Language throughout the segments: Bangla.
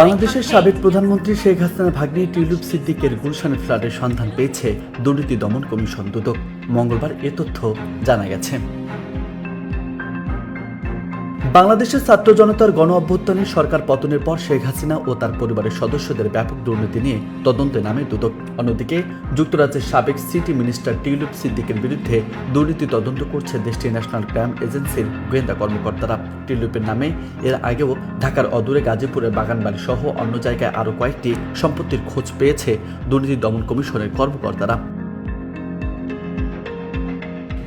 বাংলাদেশের সাবেক প্রধানমন্ত্রী শেখ হাসিনার ভাগ্নি টিউলিপ সিদ্দিকের গুলশানের ফ্ল্যাটের সন্ধান পেয়েছে দুর্নীতি দমন কমিশন দুদক। মঙ্গলবার এ তথ্য জানা গেছে। বাংলাদেশের ছাত্র জনতার গণ অভ্যুত্থানে সরকার পতনের পর শেখ হাসিনা ও তার পরিবারের সদস্যদের ব্যাপক দুর্নীতি নিয়ে তদন্তে নামে দুদক। অন্যদিকে যুক্তরাজ্যের সাবেক সিটি মিনিস্টার টিউলিপ সিদ্দিকের বিরুদ্ধে দুর্নীতি তদন্ত করছে দেশটির ন্যাশনাল ক্রাইম এজেন্সির গোয়েন্দা কর্মকর্তারা। টিউলিপের নামে এর আগেও ঢাকার অদূরে গাজীপুরের বাগানবাড়ি সহ অন্য জায়গায় আরও কয়েকটি সম্পত্তির খোঁজ পেয়েছে দুর্নীতি দমন কমিশনের কর্মকর্তারা।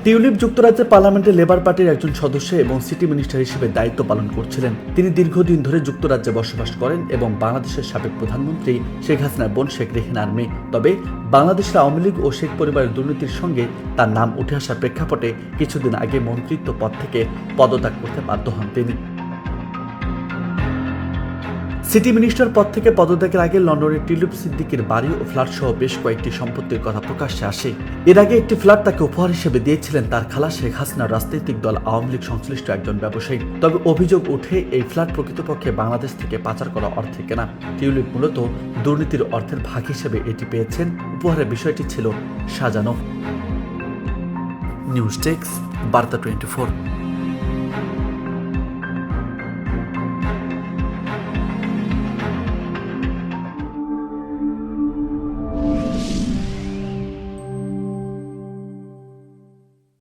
টিউলিপ যুক্তরাজ্যের পার্লামেন্টের লেবার পার্টির একজন সদস্য এবং সিটি মিনিস্টার হিসেবে দায়িত্ব পালন করছিলেন। তিনি দীর্ঘদিন ধরে যুক্তরাজ্যে বসবাস করেন এবং বাংলাদেশের সাবেক প্রধানমন্ত্রী শেখ হাসিনার বোন শেখ রেহেনার মেয়ে। তবে বাংলাদেশের আওয়ামী লীগ ও শেখ পরিবারের দুর্নীতির সঙ্গে তার নাম উঠে আসার প্রেক্ষাপটে কিছুদিন আগে মন্ত্রিত্ব পদ থেকে পদত্যাগ করতে বাধ্য হন তিনি। সিটি মিনিস্টার পদ থেকে পদত্যাগের আগে লন্ডনের টিউলিপ সিদ্দিকের বাড়ি ও ফ্ল্যাট সহ বেশ কয়েকটি সম্পত্তির কথা প্রকাশ্যে আসে। এর আগে একটি ফ্ল্যাট তাকে উপহার হিসেবে দিয়েছিলেন তার খালা শেখ হাসিনার রাজনৈতিক দল আওয়ামী লীগ সংশ্লিষ্ট একজন ব্যবসায়ী। তবে অভিযোগ উঠে এই ফ্ল্যাট প্রকৃতপক্ষে বাংলাদেশ থেকে পাচার করা অর্থে কেনা। টিউলিপ মূলত দুর্নীতির অর্থের ভাগ হিসেবে এটি পেয়েছেন। উপহারের বিষয়টি ছিল সাজানো। নিউজ ডেস্ক, বার্তা 24।